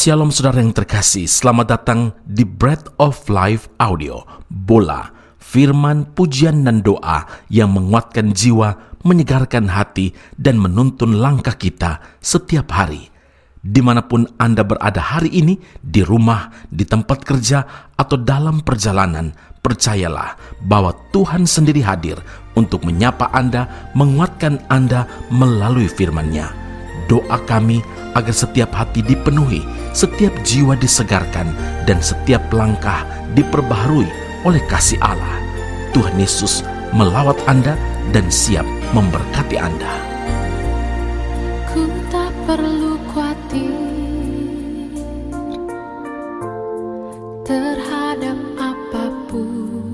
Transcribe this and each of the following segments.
Shalom saudara yang terkasih, selamat datang di Bread of Life Audio, Bola, firman, pujian dan doa yang menguatkan jiwa, menyegarkan hati, dan menuntun langkah kita setiap hari. Dimanapun Anda berada hari ini, di rumah, di tempat kerja, atau dalam perjalanan, percayalah bahwa Tuhan sendiri hadir untuk menyapa Anda, menguatkan Anda melalui firman-Nya. Doa kami agar setiap hati dipenuhi, setiap jiwa disegarkan, dan setiap langkah diperbaharui oleh kasih Allah. Tuhan Yesus melawat Anda dan siap memberkati Anda. Ku tak perlu khawatir terhadap apapun.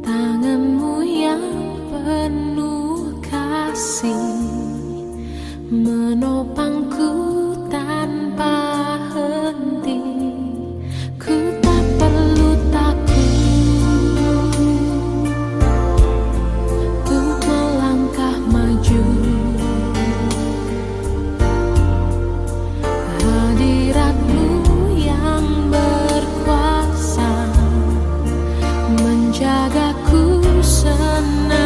Tangan-Mu yang penuh kasih menopangku tanpa henti. Ku tak perlu takut untuk melangkah maju. Hadirat-Mu yang berkuasa menjagaku senantiasa.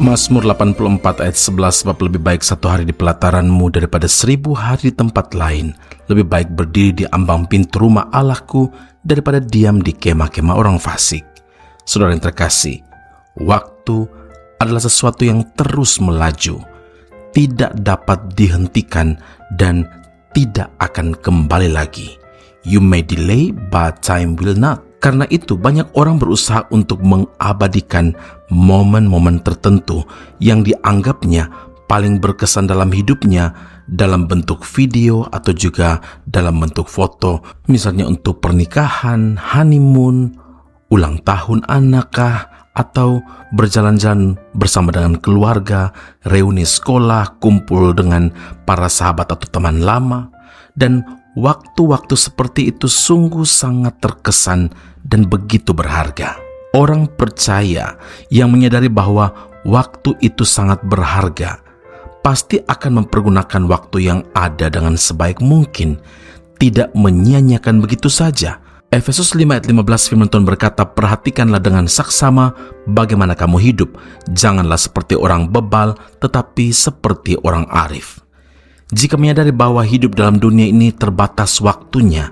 Mazmur 84 ayat 11, sebab lebih baik satu hari di pelataran-Mu daripada 1000 hari di tempat lain. Lebih baik berdiri di ambang pintu rumah Allahku daripada diam di kemah-kemah orang fasik. Saudara yang terkasih, waktu adalah sesuatu yang terus melaju, tidak dapat dihentikan dan tidak akan kembali lagi. You may delay, but time will not. Karena itu banyak orang berusaha untuk mengabadikan momen-momen tertentu yang dianggapnya paling berkesan dalam hidupnya dalam bentuk video atau juga dalam bentuk foto. Misalnya untuk pernikahan, honeymoon, ulang tahun anak atau berjalan-jalan bersama dengan keluarga, reuni sekolah, kumpul dengan para sahabat atau teman lama. Dan waktu-waktu seperti itu sungguh sangat terkesan dan begitu berharga. Orang percaya yang menyadari bahwa waktu itu sangat berharga pasti akan mempergunakan waktu yang ada dengan sebaik mungkin, tidak menyia-nyiakan begitu saja. Efesus 5 ayat 15 firman Tuhan berkata, perhatikanlah dengan saksama bagaimana kamu hidup. Janganlah seperti orang bebal, tetapi seperti orang arif. Jika menyadari bahwa hidup dalam dunia ini terbatas waktunya,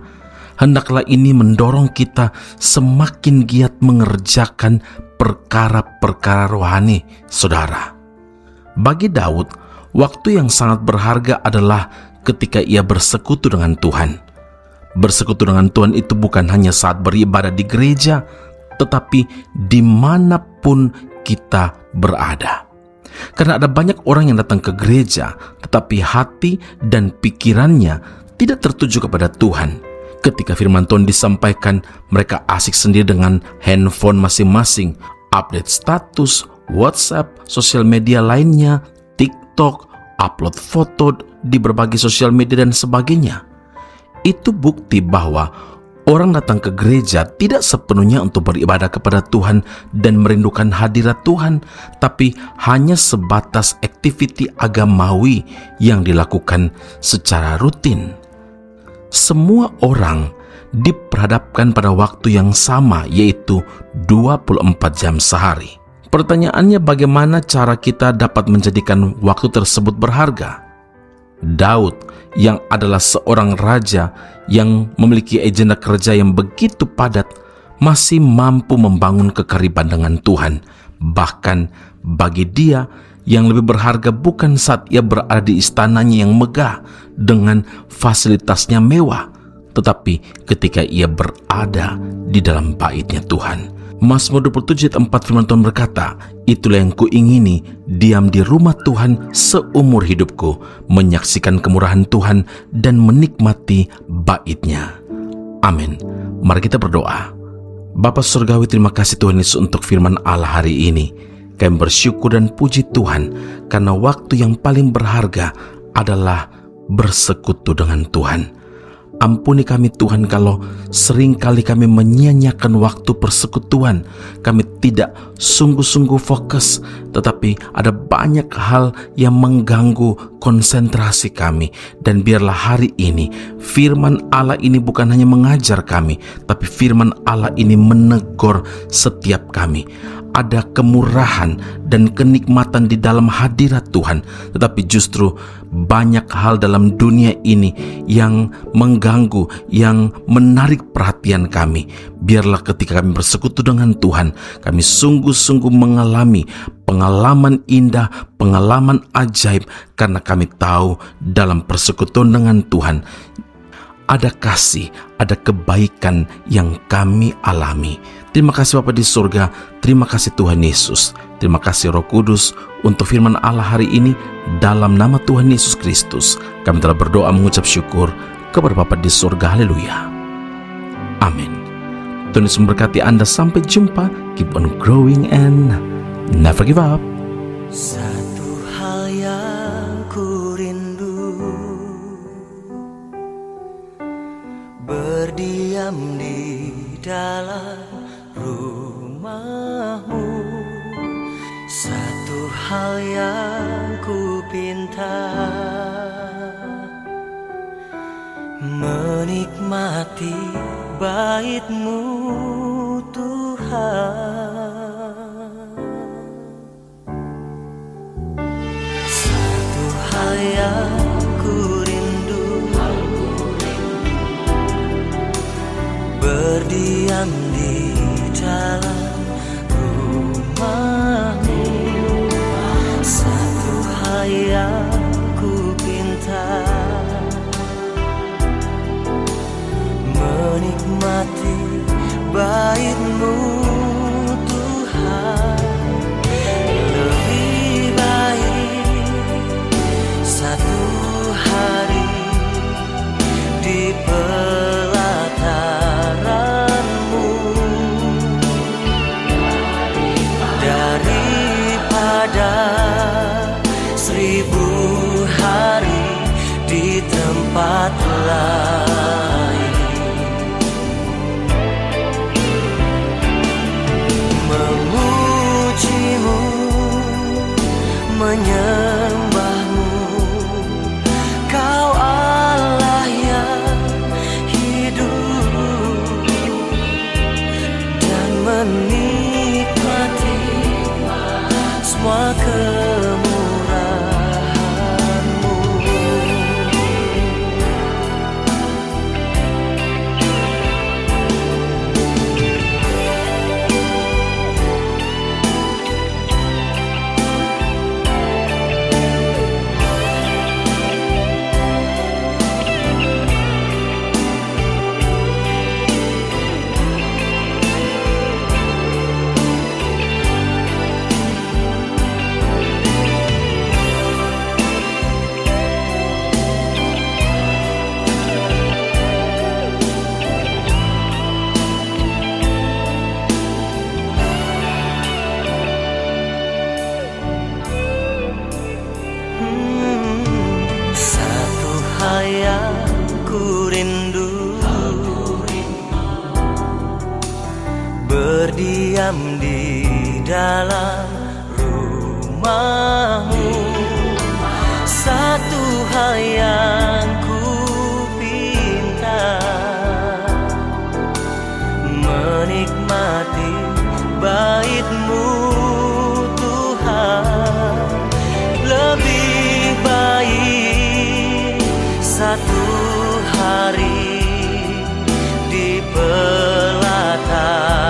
hendaklah ini mendorong kita semakin giat mengerjakan perkara-perkara rohani, saudara. Bagi Daud, waktu yang sangat berharga adalah ketika ia bersekutu dengan Tuhan. Bersekutu dengan Tuhan itu bukan hanya saat beribadah di gereja, tetapi dimanapun kita berada. Karena ada banyak orang yang datang ke gereja, tetapi hati dan pikirannya tidak tertuju kepada Tuhan. Ketika firman Tuhan disampaikan, mereka asik sendiri dengan handphone masing-masing, update status, WhatsApp, sosial media lainnya, TikTok, upload foto di berbagai sosial media dan sebagainya. Itu bukti bahwa orang datang ke gereja tidak sepenuhnya untuk beribadah kepada Tuhan dan merindukan hadirat Tuhan, tapi hanya sebatas aktiviti agamawi yang dilakukan secara rutin. Semua orang diperhadapkan pada waktu yang sama, yaitu 24 jam sehari. Pertanyaannya, bagaimana cara kita dapat menjadikan waktu tersebut berharga? Daud yang adalah seorang raja yang memiliki agenda kerja yang begitu padat masih mampu membangun kekeriban dengan Tuhan. Bahkan bagi dia, yang lebih berharga bukan saat ia berada di istananya yang megah dengan fasilitasnya mewah, tetapi ketika ia berada di dalam baitnya Tuhan. Mazmur 27 ayat 4 firman Tuhan berkata, itulah yang kuingini, diam di rumah Tuhan seumur hidupku, menyaksikan kemurahan Tuhan dan menikmati baitnya. Amin. Mari kita berdoa. Bapa Surgawi, terima kasih Tuhan Yesus untuk firman Allah hari ini. Kami bersyukur dan puji Tuhan karena waktu yang paling berharga adalah bersekutu dengan Tuhan. Ampuni kami Tuhan kalau seringkali kami menyia-nyiakan waktu persekutuan. Kami tidak sungguh-sungguh fokus, tetapi ada banyak hal yang mengganggu konsentrasi kami. Dan biarlah hari ini firman Allah ini bukan hanya mengajar kami, tapi firman Allah ini menegur setiap kami. Ada kemurahan dan kenikmatan di dalam hadirat Tuhan, tetapi justru banyak hal dalam dunia ini yang mengganggu, yang menarik perhatian kami. Biarlah ketika kami bersekutu dengan Tuhan, kami sungguh-sungguh mengalami pengalaman indah, pengalaman ajaib, karena kami tahu dalam persekutuan dengan Tuhan ada kasih, ada kebaikan yang kami alami. Terima kasih Bapa di surga, terima kasih Tuhan Yesus, terima kasih Roh Kudus untuk firman Allah hari ini. Dalam nama Tuhan Yesus Kristus, kami telah berdoa mengucap syukur kepada Bapa di surga. Haleluya. Amin. Tuhan Yesus memberkati Anda. Sampai jumpa. Keep on growing and never give up. Satu hal yang ku rindu, berdiam di dalam rumahmu. Satu hal yang ku pinta, menikmati bait-Mu Tuhan. Satu hal yang ku rindu, berdiam di dalam rumah-Mu. Satu hal yang ku pinta, menikmati bait-Mu Tuhan. Lebih baik satu hari di pelataran-Mu daripada 1000 hari di tempat lain. Memuji-Mu, menyembah-Mu, Kau Allah yang hidup, dan menikmati semua kemurahan-Mu. Satu hal yang ku rindu, berdiam di dalam rumah-Mu. Satu hal yang ku pinta, menikmati bait-Mu Tuhan. Lebih baik satu hari di pelataran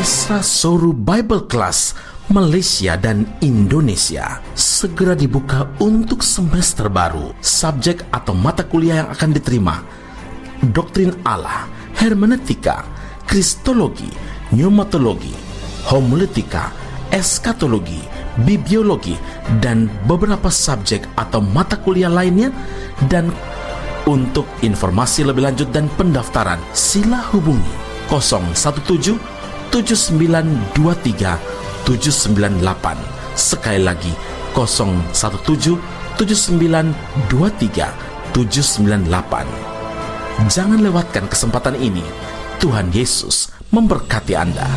Esra Soru Bible Class Malaysia dan Indonesia segera dibuka untuk semester baru. Subjek atau mata kuliah yang akan diterima: Doktrin Allah, Hermeneutika, Kristologi, Pneumatologi, Homiletika, Eskatologi, Bibliologi, dan beberapa subjek atau mata kuliah lainnya. Dan untuk informasi lebih lanjut dan pendaftaran, sila hubungi 017 7923 798. Sekali lagi 017 7923 798. Jangan lewatkan kesempatan ini. Tuhan Yesus memberkati Anda.